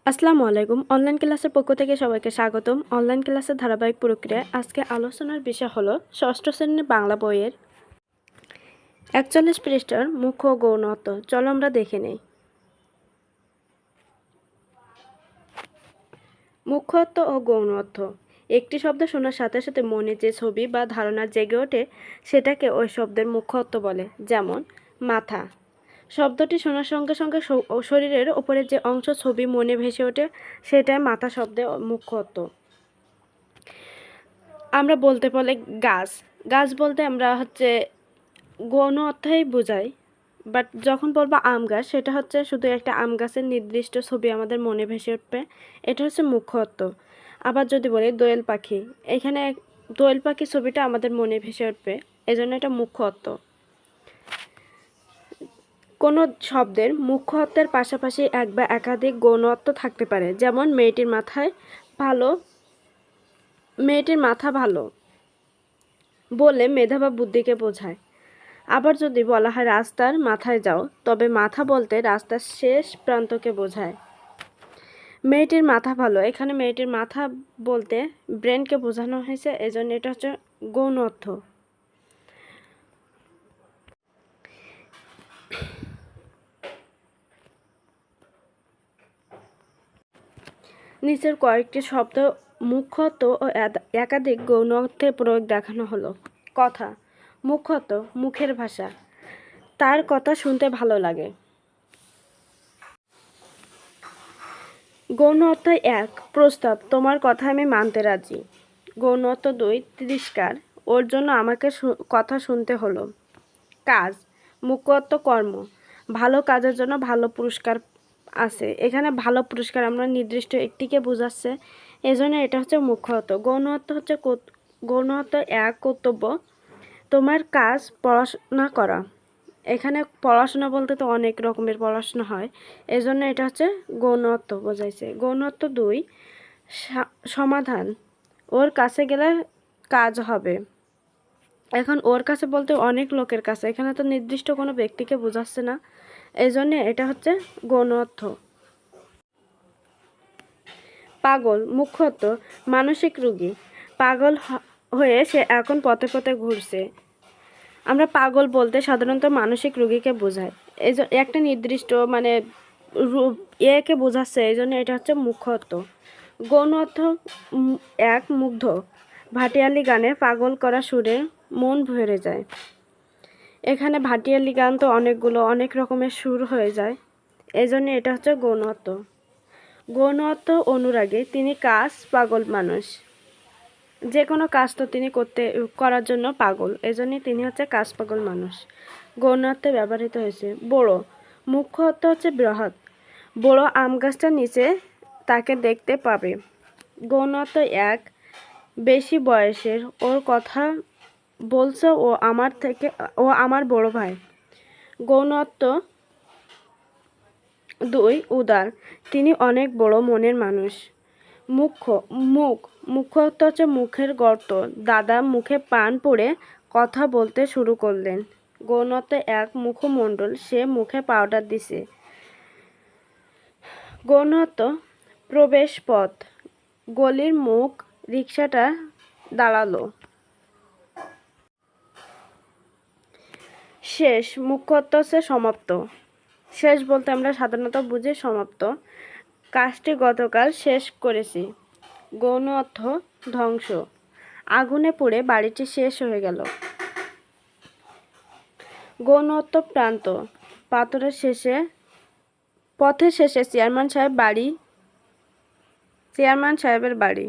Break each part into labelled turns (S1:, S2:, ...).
S1: আসসালামু আলাইকুম। অনলাইন ক্লাসের পক্ষ থেকে সবাইকে স্বাগতম। অনলাইন ক্লাসের ধারাবাহিক প্রক্রিয়ায় আজকে আলোচনার বিষয় হলো ষষ্ঠ শ্রেণীর বাংলা বইয়ের ৪১ পৃষ্ঠার মুখ্য ও গৌণ অর্থ। চলো আমরা দেখে নেই। মুখ্য অর্থ ও গৌণ অর্থ। একটি শব্দ শোনার সাথে সাথে মনে যে ছবি বা ধারণা জেগে ওঠে সেটাকে ওই শব্দের মুখ্য অর্থ বলে। যেমন মাথা। শব্দটি শোনার সঙ্গে সঙ্গে শরীরের ওপরে যে অংশ ছবি মনে ভেসে ওঠে সেটাই মাথা শব্দের মুখ্য অর্থ। আমরা বলতে বলে গাছ। গাছ বলতে আমরা গৌণ অর্থই বোঝাই, বাট যখন বলবো আম গাছ সেটা শুধু একটা আম গাছের নির্দিষ্ট ছবি আমাদের মনে ভেসে উঠবে, এটা মুখ্য অর্থ। আবার যদি বলি দোয়েল পাখি, এখানে দোয়েল পাখি ছবিটা আমাদের মনে ভেসে উঠবে, এজন্য এটা মুখ্য অর্থ। কোনো শব্দের মুখ্য অর্থের পাশাপাশি এক বা একাধিক গৌণ অর্থ থাকতে পারে। যেমন মেয়েটির মাথা ভালো বলে মেধা বা বুদ্ধিকে বোঝায়। আবার যদি বলা হয় রাস্তার মাথায় যাও, তবে মাথা বলতে রাস্তার শেষ প্রান্তকে বোঝায়। মেয়েটির মাথা ভালো, এখানে মেয়েটির মাথা বলতে ব্রেনকে বোঝানো হয়েছে, এজন্য এটা গৌণ অর্থ। নিচের কয়েকটি শব্দ মুখ্য অর্থ ও একাধিক গৌণ অর্থের প্রয়োগ দেখানো হলো। কথা। মুখ্য অর্থ মুখের ভাষা, তার কথা শুনতে ভালো লাগে। গৌণ অর্থ ১ প্রস্তাব, তোমার কথা আমি মানতে রাজি। গৌণ অর্থ ২ তিরস্কার, ওর জন্য আমাকে কথা শুনতে হলো। কাজ। মুখ্য অর্থ কর্ম, ভালো কাজের জন্য ভালো পুরস্কার আছে। এখানে ভালো পুরস্কার আমরা নির্দিষ্ট একটিকে বোঝাচ্ছে, এজন্য এটা মুখ্য অর্থ। গৌণ অর্থ গৌণ অর্থ ১ কর্তব্য, তোমার কাজ পড়াশোনা করা। এখানে পড়াশোনা বলতে তো অনেক রকমের পড়াশোনা হয়, এজন্য এটা গৌণ অর্থ বোঝাইছে। গৌণ অর্থ ২ সমাধান, ওর কাছে গেলে কাজ হবে। এখন ওর কাছে বলতে অনেক লোকের কাছে, এখানে তো নির্দিষ্ট কোনো ব্যক্তিকে বোঝাচ্ছে না, এই জন্য এটা গৌণ অর্থ। পাগল। মুখ্য অর্থ মানসিক রোগী, পাগল হয়ে সে এখন পথে পথে ঘুরছে। আমরা পাগল বলতে সাধারণত মানসিক রোগীকে বোঝাই, এই একটা নির্দিষ্ট একে বোঝাচ্ছে, এই জন্য এটা মুখ্য অর্থ। গৌণ অর্থ ১ মুগ্ধ, ভাটিয়ালি গানে পাগল করা সুরে মন ভরে যায়। এখানে ভাটিয়ালি গান তো অনেক রকমের সুর হয়ে যায়, এই জন্য এটা গৌণ অর্থ। গৌণ অর্থ অনুরাগী, তিনি কাজ পাগল মানুষ, যে কোনো কাজ তো তিনি করার জন্য পাগল, এজন্যই তিনি কাজ পাগল মানুষ। গৌণ অর্থে ব্যবহৃত হয়েছে। বড়। মুখ্য অর্থ বৃহৎ, বড় আম গাছটার নিচে তাকে দেখতে পাবে। গৌণ অর্থ ১ বেশি বয়সের, ওর কথা বলছে ও আমার বড় ভাই। গৌণ অর্থ ২ উদার, তিনি অনেক বড় মনের মানুষ। মুখ্য অর্থ মুখের গর্ত, দাদা মুখে পান পড়ে কথা বলতে শুরু করলেন। গৌণ অর্থ ১ মুখমণ্ডল, সে মুখে পাউডার দিছে। গৌণ অর্থ প্রবেশ পথ, গলির মুখ রিকশাটা দাঁড়ালো। শেষ। মুখ্য অর্থ সমাপ্ত। শেষ বলতে আমরা সাধারণত বুঝি সমাপ্ত, কাজটি গতকাল শেষ করেছি। গৌণ অর্থ ধ্বংস, আগুনে পুড়ে বাড়িটি শেষ হয়ে গেল। গৌণ অর্থ প্রান্ত, পথের শেষে চেয়ারম্যান সাহেবের বাড়ি।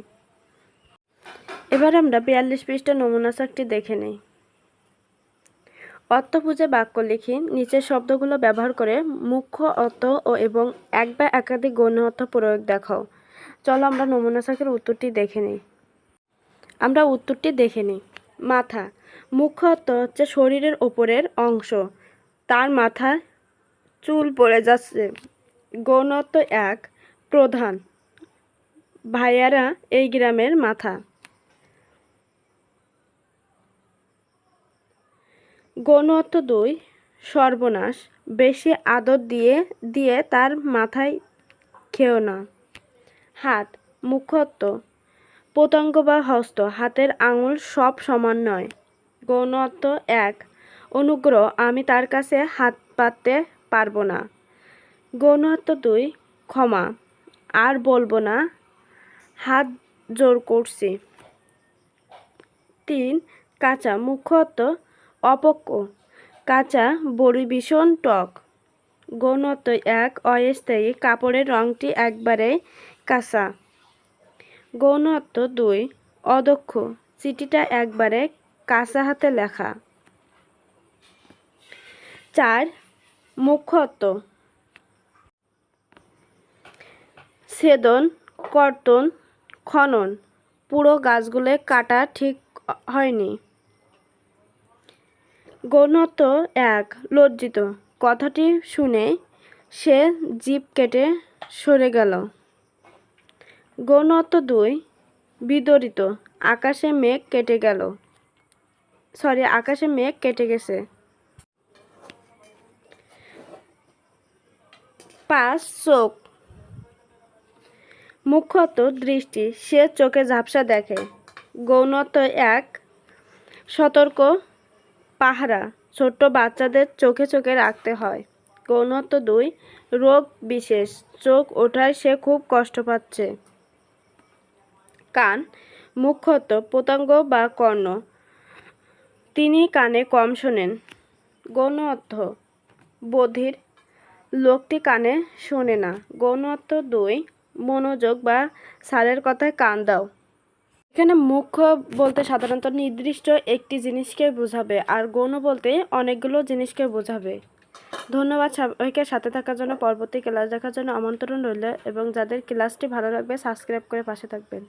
S1: এবার আমরা ৪২ পৃষ্ঠা নমুনা চার্টটি দেখে নেই। অর্থ বুঝে বাক্য লিখি। নিচের শব্দগুলো ব্যবহার করে মুখ্য অর্থ এবং এক বা একাধিক গৌণ অর্থ প্রয়োগ দেখাও। চলো আমরা নমুনা চার্টের উত্তরটি দেখে নিই। মাথা। মুখ্য অর্থ শরীরের ওপরের অংশ, তার মাথায় চুল পড়ে যাচ্ছে। গৌণ অর্থ ১ প্রধান, ভাইয়ারা এই গ্রামের মাথা। গৌণ অর্থ ২ সর্বনাশ, বেশি আদর দিয়ে তার মাথায় খেও না। হাত মুখ্যত পতঙ্গ বা হস্ত, হাতের আঙুল সব সমান নয়। গৌণ অর্থ 1 অনুগ্রহ, আমি তার কাছে হাত পাততে পারবো না। গৌণ অর্থ 2 ক্ষমা, আর বলবো না, হাত জোর করছি। 3 কাঁচা মুখ্য অর্থ অপক্ব, কাঁচা বড়ি ভীষণ টক। গৌণ অর্থ 1 অস্থায়ী, কাপড়ের রঙটি একবারে কাঁচা। গৌণ অর্থ 2 অদক্ষ, চিঠিটা একবারে কাঁচা হাতে লেখা। 4 মুখ্য অর্থ ছেদন, কর্তন, খনন, পুরো গাছগুলো কাটা ঠিক হয়নি। গৌণ অর্থ 1 লজ্জিত, কথাটি শুনে সে জিভ কেটে সরে গেল। গৌণ অর্থ 2 বিদরিত, আকাশে মেঘ কেটে গেছে। 5 চোখ মুখ্য অর্থ দৃষ্টি, সে চোখে ঝাপসা দেখে। গৌণ অর্থ 1 সতর্ক, পাহারা, ছোট্ট বাচ্চাদের চোখে চোখে রাখতে হয়। গৌণ অর্থ 2 রোগ বিশেষ, চোখ ওঠায় সে খুব কষ্ট পাচ্ছে। কান মুখ্য অর্থ পতঙ্গ বা কর্ণ, তিনি কানে কম শোনেন। গৌণ অর্থ বধির, লোকটি কানে শোনে না। গৌণ অর্থ 2 মনোযোগ বা সারের কথায় কান দাও। এখানে মুখ্য বলতে সাধারণত নির্দিষ্ট একটি জিনিসকে বোঝাবে, আর গৌণ বলতে অনেকগুলো জিনিসকে বোঝাবে। ধন্যবাদ সবাইকে সাথে থাকার জন্য। পরবর্তী ক্লাস দেখার জন্য আমন্ত্রণ রইল, এবং যাদের ক্লাসটি ভালো লাগবে সাবস্ক্রাইব করে পাশে থাকবেন।